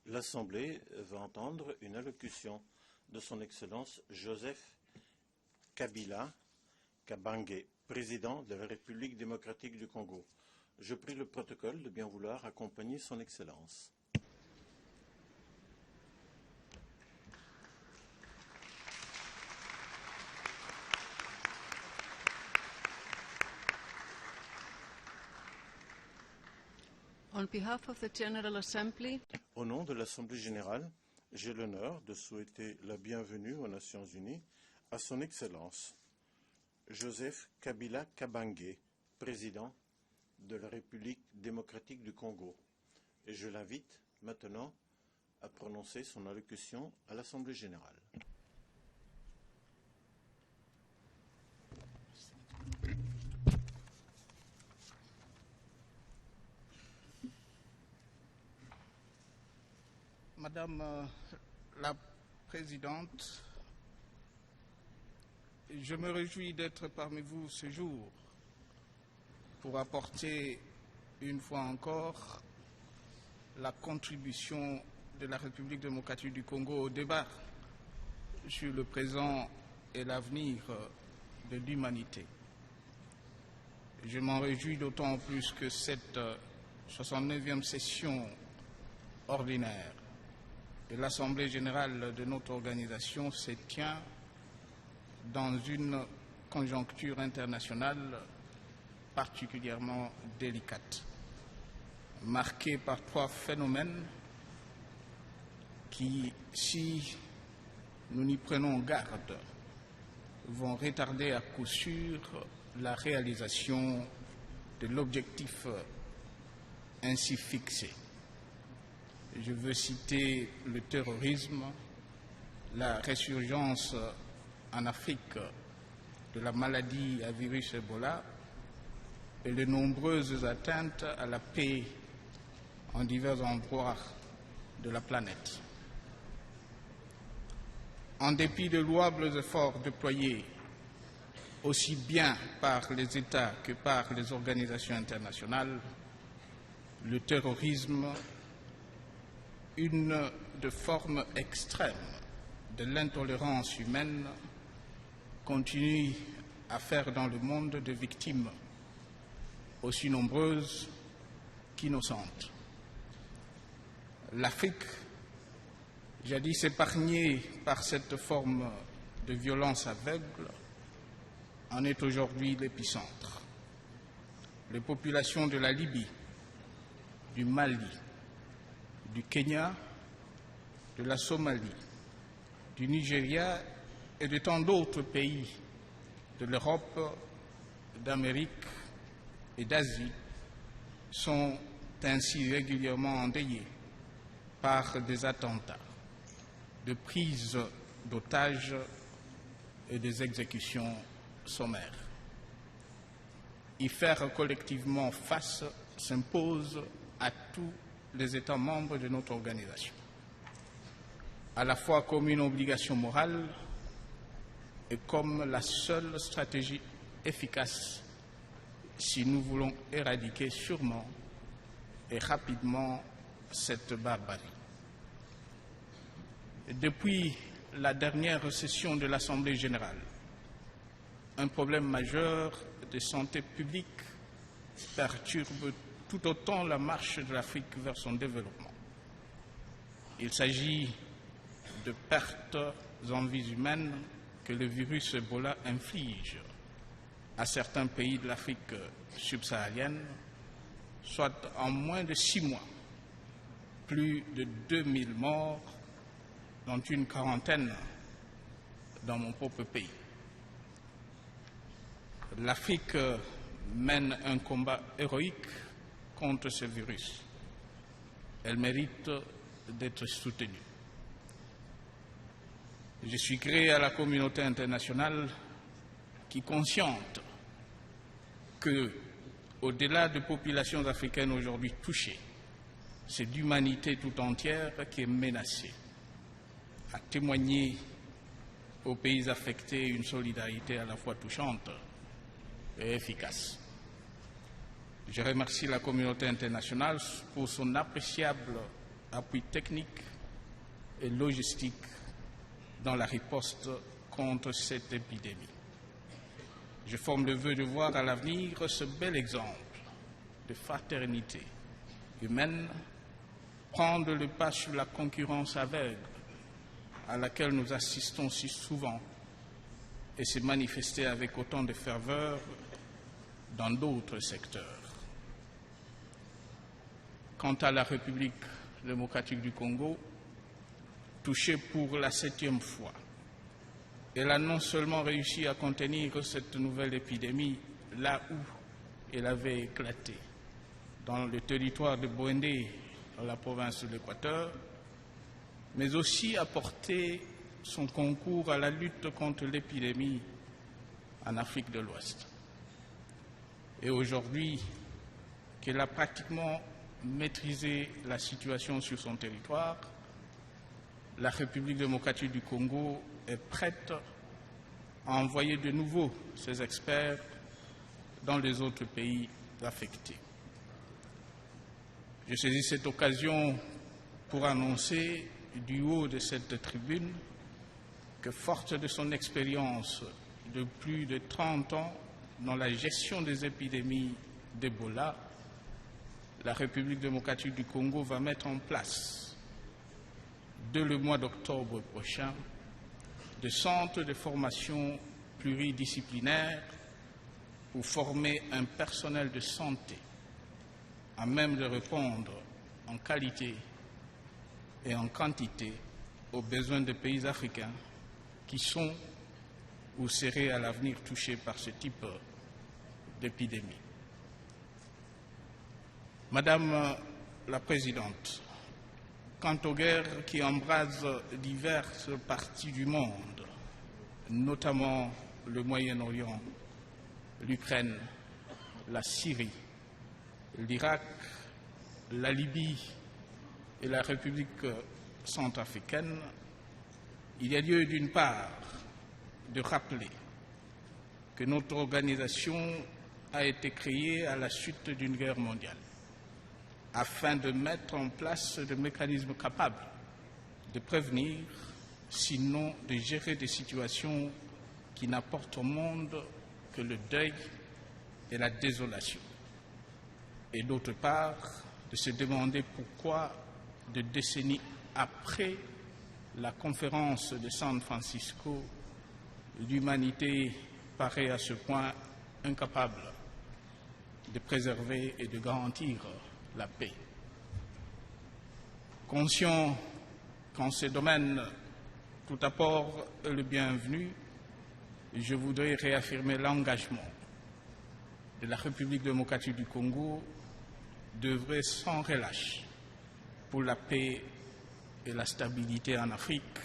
L'Assemblée va entendre une allocution de son Excellence Joseph Kabila Kabange, président de la République démocratique du Congo. Je prie le protocole de bien vouloir accompagner son Excellence. Au nom de l'Assemblée générale, j'ai l'honneur de souhaiter la bienvenue aux Nations unies à son Excellence Joseph Kabila Kabange, président de la République démocratique du Congo. Et je l'invite maintenant à prononcer son allocution à l'Assemblée générale. Madame la Présidente, je me réjouis d'être parmi vous ce jour pour apporter une fois encore la contribution de la République démocratique du Congo au débat sur le présent et l'avenir de l'humanité. Je m'en réjouis d'autant plus que cette 69e session ordinaire de l'Assemblée générale de notre organisation se tient dans une conjoncture internationale particulièrement délicate, marquée par trois phénomènes qui, si nous n'y prenons garde, vont retarder à coup sûr la réalisation de l'objectif ainsi fixé. Je veux citer le terrorisme, la résurgence en Afrique de la maladie à virus Ebola et les nombreuses atteintes à la paix en divers endroits de la planète. En dépit de louables efforts déployés aussi bien par les États que par les organisations internationales, le terrorisme, une de forme extrême de l'intolérance humaine, continue à faire dans le monde des victimes aussi nombreuses qu'innocentes. L'Afrique, jadis épargnée par cette forme de violence aveugle, en est aujourd'hui l'épicentre. Les populations de la Libye, du Mali, du Kenya, de la Somalie, du Nigeria et de tant d'autres pays de l'Europe, d'Amérique et d'Asie sont ainsi régulièrement endeuillés par des attentats, de prises d'otages et des exécutions sommaires. Y faire collectivement face s'impose à tous les États membres de notre organisation, à la fois comme une obligation morale et comme la seule stratégie efficace si nous voulons éradiquer sûrement et rapidement cette barbarie. Depuis la dernière session de l'Assemblée générale, un problème majeur de santé publique perturbe tout autant la marche de l'Afrique vers son développement. Il s'agit de pertes en vies humaines que le virus Ebola inflige à certains pays de l'Afrique subsaharienne, soit en moins de 6 mois, plus de 2000 morts, dont une quarantaine dans mon propre pays. L'Afrique mène un combat héroïque contre ce virus. Elle mérite d'être soutenue. Je suis gré à la communauté internationale qui, consciente que, au-delà des populations africaines aujourd'hui touchées, c'est l'humanité tout entière qui est menacée, a témoigné aux pays affectés une solidarité à la fois touchante et efficace. Je remercie la communauté internationale pour son appréciable appui technique et logistique dans la riposte contre cette épidémie. Je forme le vœu de voir à l'avenir ce bel exemple de fraternité humaine prendre le pas sur la concurrence aveugle à laquelle nous assistons si souvent et se manifester avec autant de ferveur dans d'autres secteurs. Quant à la République démocratique du Congo, touchée pour la 7e fois, elle a non seulement réussi à contenir cette nouvelle épidémie là où elle avait éclaté, dans le territoire de Bwendé, dans la province de l'Équateur, mais aussi apporté son concours à la lutte contre l'épidémie en Afrique de l'Ouest. Et aujourd'hui, qu'elle a pratiquement maîtrisé la situation sur son territoire, la République démocratique du Congo est prête à envoyer de nouveau ses experts dans les autres pays affectés. Je saisis cette occasion pour annoncer du haut de cette tribune que, forte de son expérience de plus de 30 ans dans la gestion des épidémies d'Ebola, la République démocratique du Congo va mettre en place, dès le mois d'octobre prochain, des centres de formation pluridisciplinaires pour former un personnel de santé à même de répondre en qualité et en quantité aux besoins des pays africains qui sont ou seraient à l'avenir touchés par ce type d'épidémie. Madame la Présidente, quant aux guerres qui embrasent diverses parties du monde, notamment le Moyen-Orient, l'Ukraine, la Syrie, l'Irak, la Libye et la République centrafricaine, il y a lieu d'une part de rappeler que notre organisation a été créée à la suite d'une guerre mondiale afin de mettre en place des mécanismes capables de prévenir, sinon de gérer des situations qui n'apportent au monde que le deuil et la désolation. Et d'autre part, de se demander pourquoi, des décennies après la conférence de San Francisco, l'humanité paraît à ce point incapable de préserver et de garantir la paix. Conscient qu'en ce domaine, tout apport est le bienvenu, je voudrais réaffirmer l'engagement de la République démocratique du Congo d'œuvrer sans relâche pour la paix et la stabilité en Afrique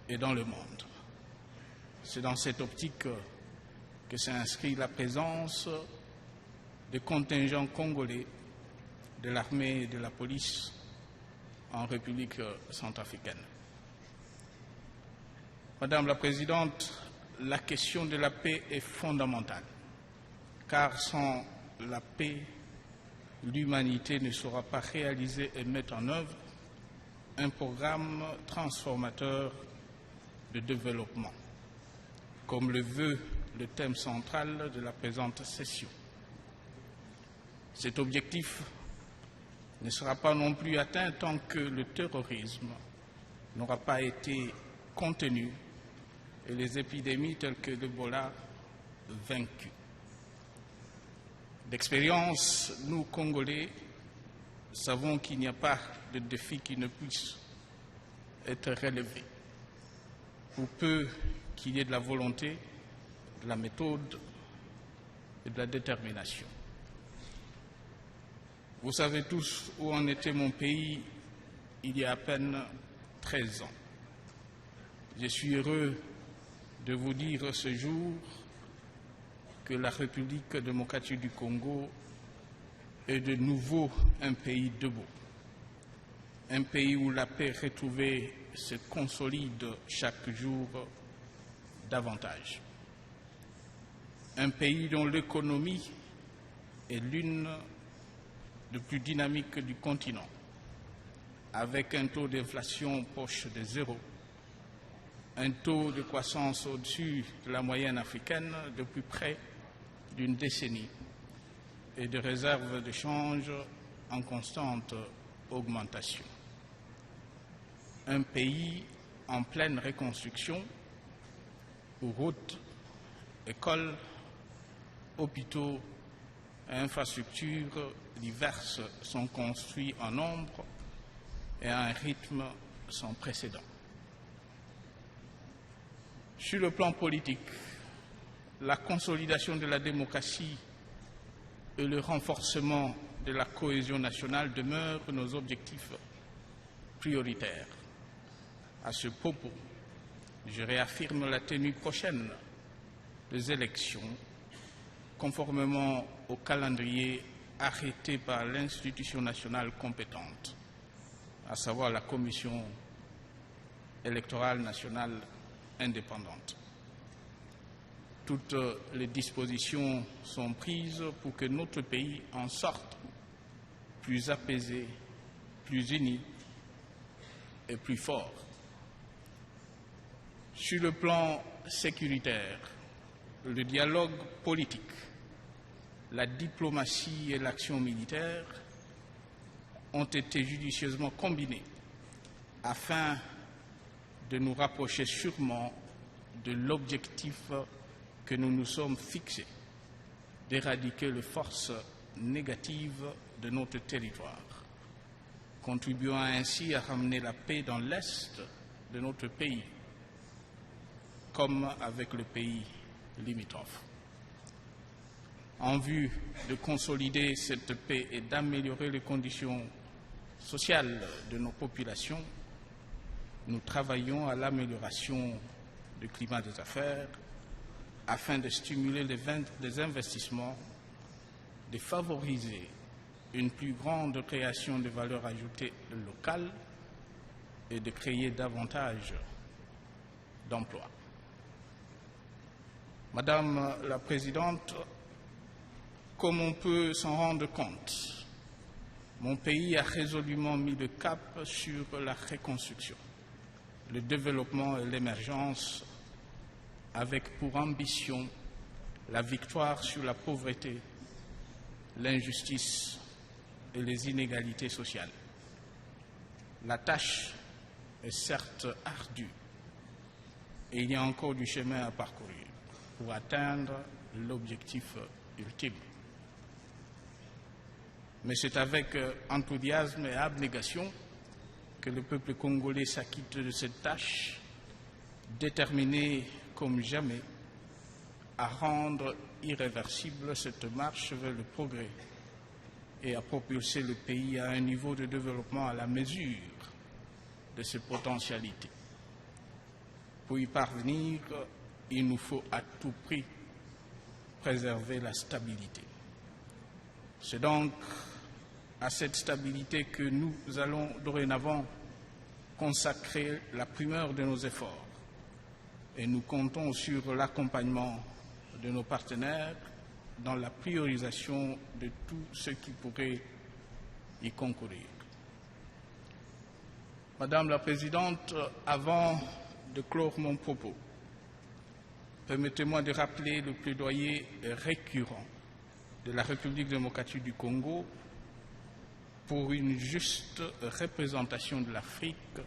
et dans le monde. C'est dans cette optique que s'inscrit la présence des contingents congolais de l'armée et de la police en République centrafricaine. Madame la Présidente, la question de la paix est fondamentale, car sans la paix, l'humanité ne saura pas réaliser et mettre en œuvre un programme transformateur de développement, comme le veut le thème central de la présente session. Cet objectif ne sera pas non plus atteint tant que le terrorisme n'aura pas été contenu et les épidémies telles que l'Ebola vaincues. D'expérience, nous, Congolais, savons qu'il n'y a pas de défi qui ne puisse être relevé, pour peu qu'il y ait de la volonté, de la méthode et de la détermination. Vous savez tous où en était mon pays il y a à peine 13 ans. Je suis heureux de vous dire ce jour que la République démocratique du Congo est de nouveau un pays debout, un pays où la paix retrouvée se consolide chaque jour davantage, un pays dont l'économie est l'une des plus dynamiques du continent, avec un taux d'inflation proche de zéro, un taux de croissance au-dessus de la moyenne africaine depuis près d'une décennie et de réserves de change en constante augmentation. Un pays en pleine reconstruction où routes, écoles, hôpitaux et infrastructures diverses sont construits en nombre et à un rythme sans précédent. Sur le plan politique, la consolidation de la démocratie et le renforcement de la cohésion nationale demeurent nos objectifs prioritaires. À ce propos, je réaffirme la tenue prochaine des élections conformément au calendrier arrêté par l'institution nationale compétente, à savoir la Commission électorale nationale indépendante. Toutes les dispositions sont prises pour que notre pays en sorte plus apaisé, plus uni et plus fort. Sur le plan sécuritaire, le dialogue politique, la diplomatie et l'action militaire ont été judicieusement combinés afin de nous rapprocher sûrement de l'objectif que nous nous sommes fixés, d'éradiquer les forces négatives de notre territoire, contribuant ainsi à ramener la paix dans l'Est de notre pays, comme avec le pays limitrophe. En vue de consolider cette paix et d'améliorer les conditions sociales de nos populations, nous travaillons à l'amélioration du climat des affaires afin de stimuler les investissements, de favoriser une plus grande création de valeur ajoutée locale et de créer davantage d'emplois. Madame la Présidente, comme on peut s'en rendre compte, mon pays a résolument mis le cap sur la reconstruction, le développement et l'émergence, avec pour ambition la victoire sur la pauvreté, l'injustice et les inégalités sociales. La tâche est certes ardue et il y a encore du chemin à parcourir pour atteindre l'objectif ultime. Mais c'est avec enthousiasme et abnégation que le peuple congolais s'acquitte de cette tâche, déterminé comme jamais à rendre irréversible cette marche vers le progrès et à propulser le pays à un niveau de développement à la mesure de ses potentialités. Pour y parvenir, il nous faut à tout prix préserver la stabilité. C'est donc à cette stabilité que nous allons dorénavant consacrer la primeur de nos efforts et nous comptons sur l'accompagnement de nos partenaires dans la priorisation de tout ce qui pourrait y concourir. Madame la Présidente, avant de clore mon propos, permettez-moi de rappeler le plaidoyer récurrent de la République démocratique du Congo pour une juste représentation de l'Afrique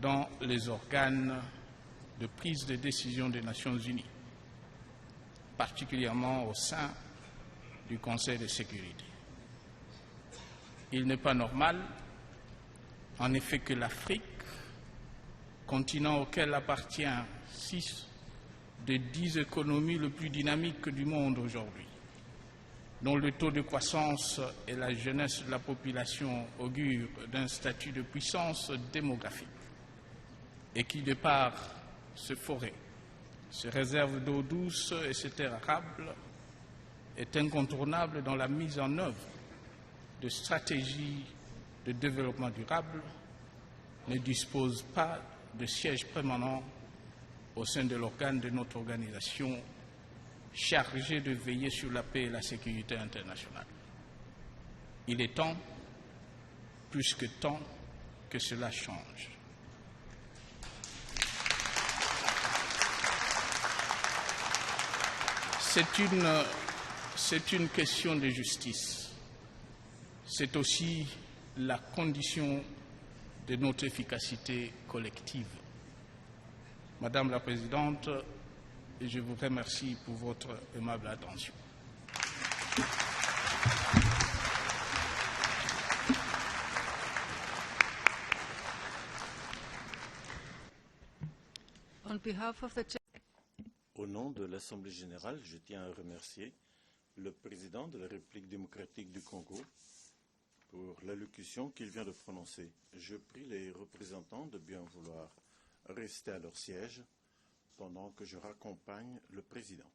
dans les organes de prise de décision des Nations Unies, particulièrement au sein du Conseil de sécurité. Il n'est pas normal, en effet, que l'Afrique, continent auquel appartient 6 des 10 économies les plus dynamiques du monde aujourd'hui, dont le taux de croissance et la jeunesse de la population augurent d'un statut de puissance démographique, et qui, de par ses forêts, ses réserves d'eau douce et ses terres arables, est incontournable dans la mise en œuvre de stratégies de développement durable, ne dispose pas de siège permanent au sein de l'organe de notre organisation chargé de veiller sur la paix et la sécurité internationale. Il est temps, plus que temps, que cela change. C'est une question de justice. C'est aussi la condition de notre efficacité collective. Madame la Présidente, je vous remercie pour votre aimable attention. Au nom de l'Assemblée générale, je tiens à remercier le président de la République démocratique du Congo pour l'allocution qu'il vient de prononcer. Je prie les représentants de bien vouloir rester à leur siège pendant que je raccompagne le président.